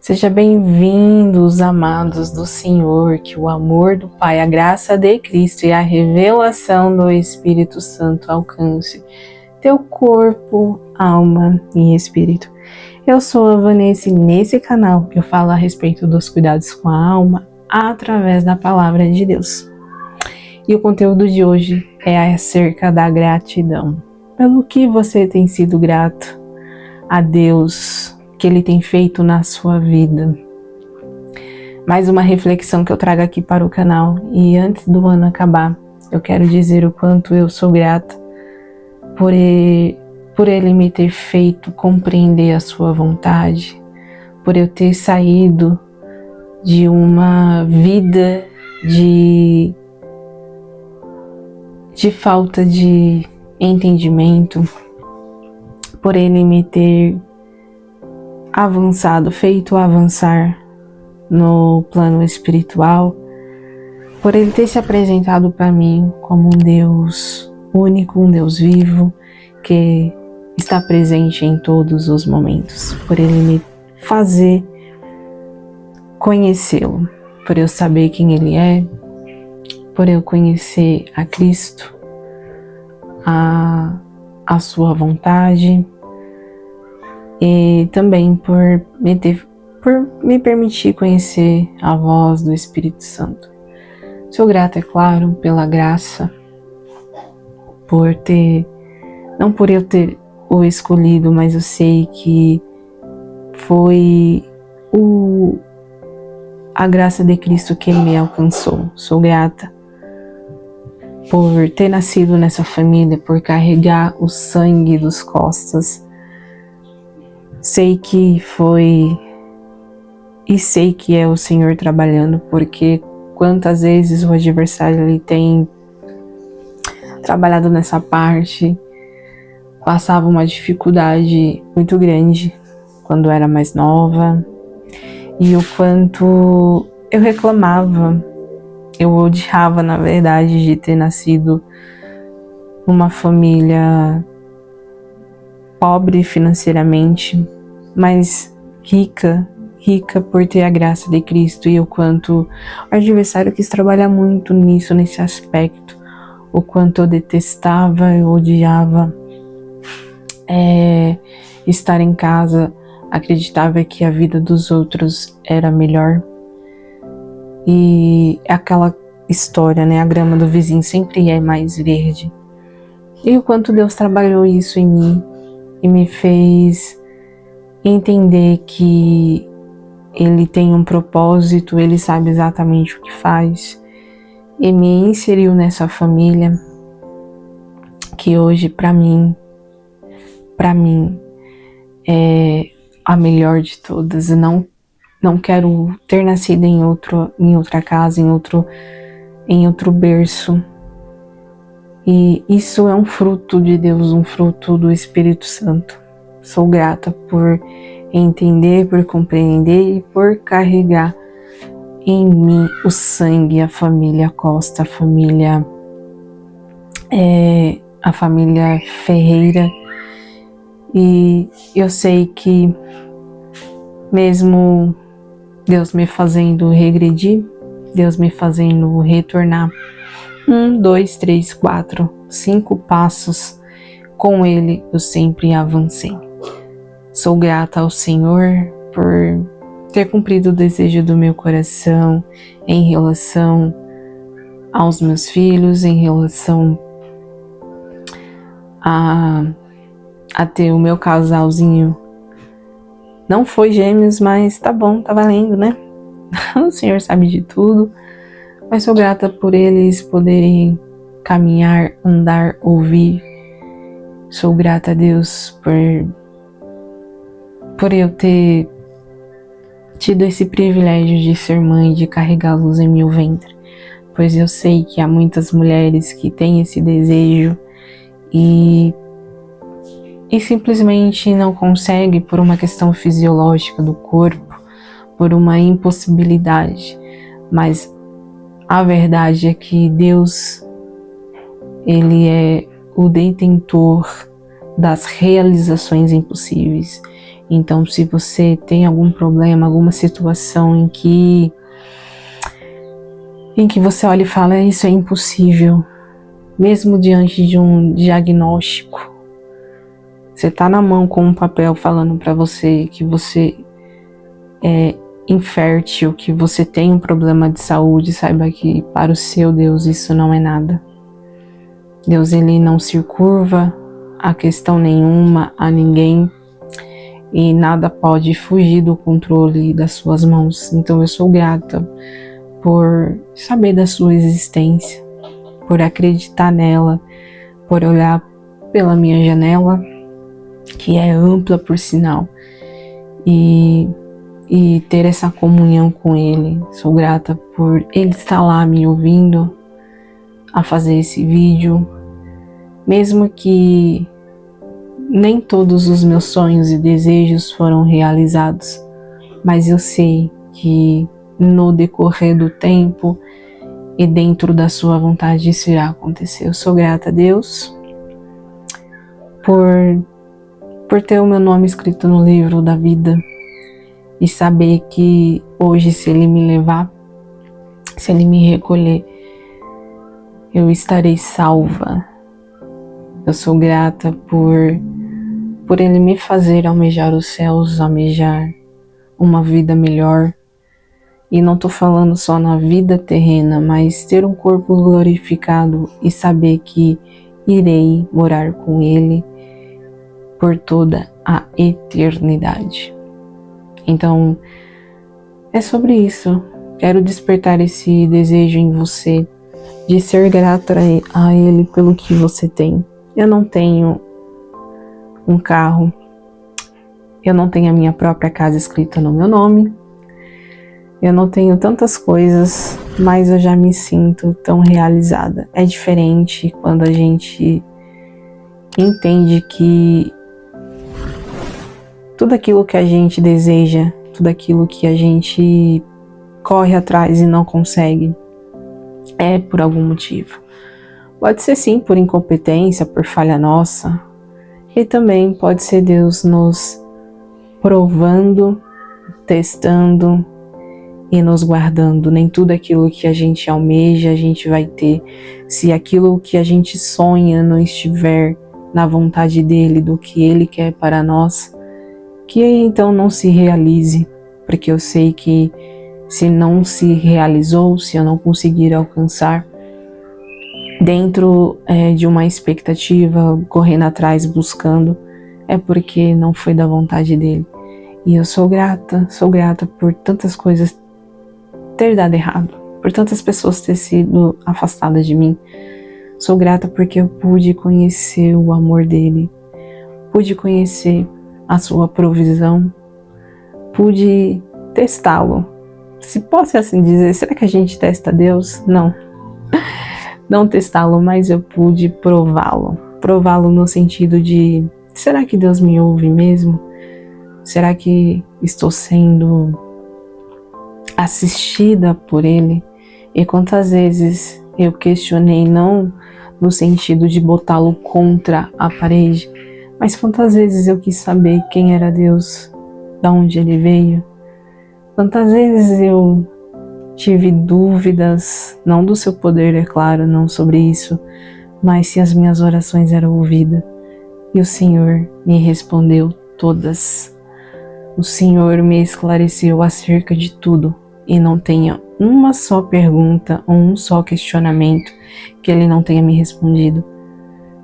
Sejam bem-vindos, amados do Senhor, que o amor do Pai, a graça de Cristo e a revelação do Espírito Santo alcance teu corpo, alma e espírito. Eu sou a Vanessa e nesse canal eu falo a respeito dos cuidados com a alma através da Palavra de Deus. E o conteúdo de hoje é acerca da gratidão. Pelo que você tem sido grato a Deus, que Ele tem feito na sua vida. Mais uma reflexão que eu trago aqui para o canal. E antes do ano acabar, eu quero dizer o quanto eu sou grata por Ele me ter feito compreender a sua vontade, por eu ter saído de uma vida de falta de entendimento, por Ele me ter avançado, feito avançar no plano espiritual, por Ele ter se apresentado para mim como um Deus único, um Deus vivo, que está presente em todos os momentos, por Ele me fazer conhecê-lo, por eu saber quem Ele é, por eu conhecer a Cristo, a sua vontade, e também por me permitir conhecer a voz do Espírito Santo. Sou grata, é claro, pela graça, não por eu ter o escolhido, mas eu sei que foi a graça de Cristo que me alcançou. Sou grata por ter nascido nessa família, por carregar o sangue dos costas. Sei que foi e sei que é o Senhor trabalhando, porque quantas vezes o adversário ele tem trabalhado nessa parte, passava uma dificuldade muito grande quando era mais nova, e o quanto eu reclamava, eu odiava, na verdade, de ter nascido numa família pobre financeiramente, mas rica por ter a graça de Cristo, e o quanto o adversário quis trabalhar muito nisso, nesse aspecto, o quanto eu detestava, eu odiava estar em casa, acreditava que a vida dos outros era melhor. E aquela história, né? A grama do vizinho sempre é mais verde. E o quanto Deus trabalhou isso em mim e me fez entender que Ele tem um propósito, Ele sabe exatamente o que faz, e me inseriu nessa família que hoje para mim é a melhor de todas. Eu não quero ter nascido em outra casa, em outro berço. E isso é um fruto de Deus, um fruto do Espírito Santo. Sou grata por entender, por compreender e por carregar em mim o sangue, a família Costa, a família Ferreira. E eu sei que mesmo Deus me fazendo regredir, Deus me fazendo retornar 1, 2, 3, 4, 5 passos, com Ele eu sempre avancei. Sou grata ao Senhor por ter cumprido o desejo do meu coração em relação aos meus filhos, em relação a ter o meu casalzinho. Não foi gêmeos, mas tá bom, tá valendo, né? O Senhor sabe de tudo. Mas sou grata por eles poderem caminhar, andar, ouvir. Sou grata a Deus por eu ter tido esse privilégio de ser mãe, de carregá-los em meu ventre. Pois eu sei que há muitas mulheres que têm esse desejo e simplesmente não conseguem por uma questão fisiológica do corpo, por uma impossibilidade. Mas a verdade é que Deus, Ele é o detentor das realizações impossíveis. Então, se você tem algum problema, alguma situação em que você olha e fala, isso é impossível, mesmo diante de um diagnóstico, você está na mão com um papel falando para você que você é infértil, que você tem um problema de saúde, saiba que para o seu Deus isso não é nada. Deus, ele não se curva a questão nenhuma, a ninguém, e nada pode fugir do controle das suas mãos. Então eu sou grata por saber da sua existência, por acreditar nela, por olhar pela minha janela, que é ampla por sinal, e ter essa comunhão com Ele. Sou grata por Ele estar lá me ouvindo a fazer esse vídeo, mesmo que nem todos os meus sonhos e desejos foram realizados, mas eu sei que no decorrer do tempo e dentro da sua vontade isso irá acontecer. Eu sou grata a Deus por ter o meu nome escrito no livro da vida e saber que hoje, se Ele me levar, se Ele me recolher, eu estarei salva. Eu sou grata por Ele me fazer almejar os céus, almejar uma vida melhor. E não estou falando só na vida terrena, mas ter um corpo glorificado e saber que irei morar com Ele por toda a eternidade. Então, é sobre isso. Quero despertar esse desejo em você de ser grata a Ele pelo que você tem. Eu não tenho um carro, eu não tenho a minha própria casa escrita no meu nome, eu não tenho tantas coisas, mas eu já me sinto tão realizada. É diferente quando a gente entende que tudo aquilo que a gente deseja, tudo aquilo que a gente corre atrás e não consegue, é por algum motivo. Pode ser sim por incompetência, por falha nossa, e também pode ser Deus nos provando, testando e nos guardando. Nem tudo aquilo que a gente almeja a gente vai ter. Se aquilo que a gente sonha não estiver na vontade dele, do que ele quer para nós, que então não se realize, porque eu sei que se não se realizou, se eu não conseguir alcançar dentro de uma expectativa, correndo atrás, buscando, é porque não foi da vontade dele. E eu sou grata por tantas coisas ter dado errado, por tantas pessoas ter sido afastadas de mim. Sou grata porque eu pude conhecer o amor dele, pude conhecer a sua provisão, pude testá-lo. Se posso assim dizer, será que a gente testa Deus? Não. Não testá-lo, mas eu pude prová-lo. Prová-lo no sentido de, será que Deus me ouve mesmo? Será que estou sendo assistida por Ele? E quantas vezes eu questionei, não no sentido de botá-lo contra a parede, mas quantas vezes eu quis saber quem era Deus, de onde Ele veio. Quantas vezes eu tive dúvidas, não do seu poder, é claro, não sobre isso, mas se as minhas orações eram ouvidas. E o Senhor me respondeu todas. O Senhor me esclareceu acerca de tudo, e não tenha uma só pergunta ou um só questionamento que Ele não tenha me respondido.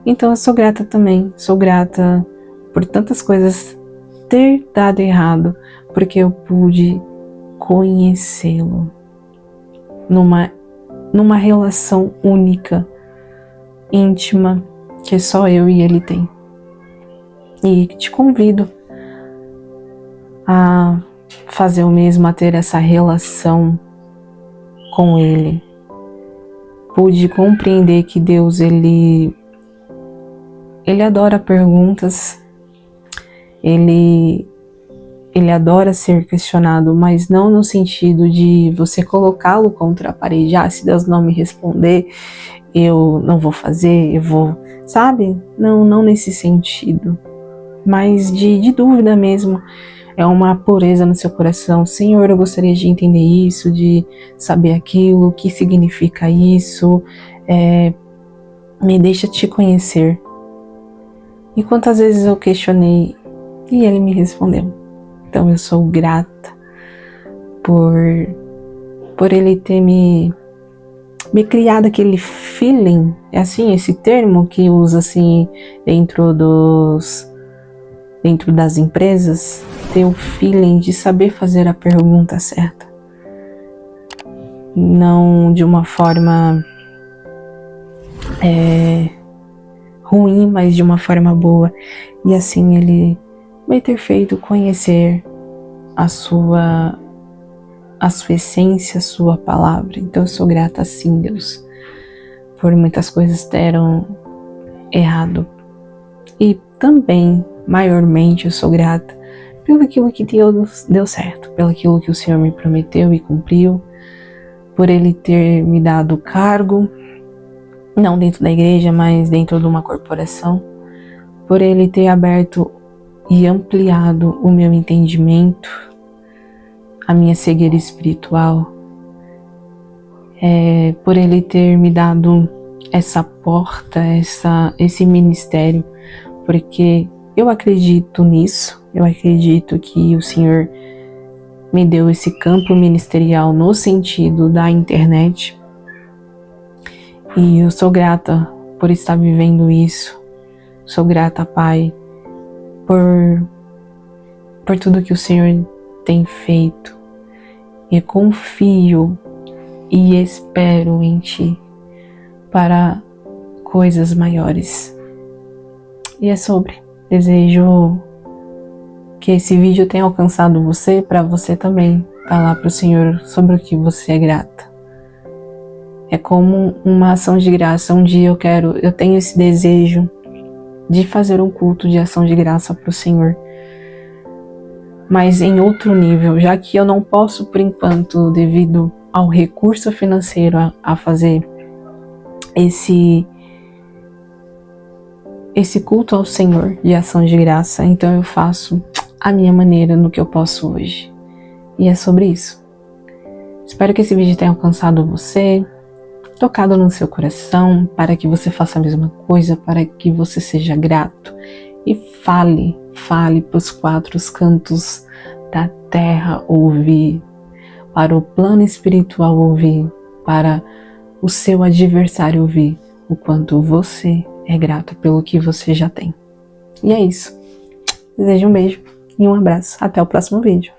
Então eu sou grata também, sou grata por tantas coisas ter dado errado, porque eu pude conhecê-lo numa relação única, íntima, que só eu e Ele tem. E te convido a fazer o mesmo, a ter essa relação com Ele. Pude compreender que Deus, Ele adora perguntas, Ele adora ser questionado, mas não no sentido de você colocá-lo contra a parede. Se Deus não me responder, eu não vou fazer, eu vou, sabe? Não nesse sentido. mas de dúvida mesmo. É uma pureza no seu coração. Senhor, eu gostaria de entender isso, de saber aquilo, o que significa isso. Me deixa te conhecer. E quantas vezes eu questionei e ele me respondeu. Então eu sou grata por ele ter me criado aquele feeling, é assim esse termo que usa assim dentro das empresas, ter o feeling de saber fazer a pergunta certa. Não de uma forma ruim, mas de uma forma boa. E assim ele vai ter feito conhecer a sua essência, a sua palavra. Então eu sou grata sim, Deus, por muitas coisas deram errado. E também, maiormente, eu sou grata pelo aquilo que deu certo, pelo aquilo que o Senhor me prometeu e cumpriu, por Ele ter me dado cargo, não dentro da igreja, mas dentro de uma corporação, por Ele ter aberto e ampliado o meu entendimento, a minha cegueira espiritual, por Ele ter me dado essa porta, esse ministério, porque eu acredito nisso, eu acredito que o Senhor me deu esse campo ministerial no sentido da internet, e eu sou grata por estar vivendo isso. Sou grata, Pai, por tudo que o Senhor tem feito, e confio e espero em Ti para coisas maiores. E é sobre. Desejo que esse vídeo tenha alcançado você, para você também falar para o Senhor sobre o que você é grata. É como uma ação de graça. Um dia eu tenho esse desejo de fazer um culto de ação de graça para o Senhor, mas em outro nível, já que eu não posso por enquanto, devido ao recurso financeiro, a fazer esse culto ao Senhor de ação de graça. Então eu faço a minha maneira, no que eu posso hoje. E é sobre isso. Espero que esse vídeo tenha alcançado você, tocado no seu coração, para que você faça a mesma coisa, para que você seja grato e fale para os quatro cantos da terra ouvir, para o plano espiritual ouvir, para o seu adversário ouvir o quanto você é grato pelo que você já tem. E é isso. Desejo um beijo e um abraço. Até o próximo vídeo.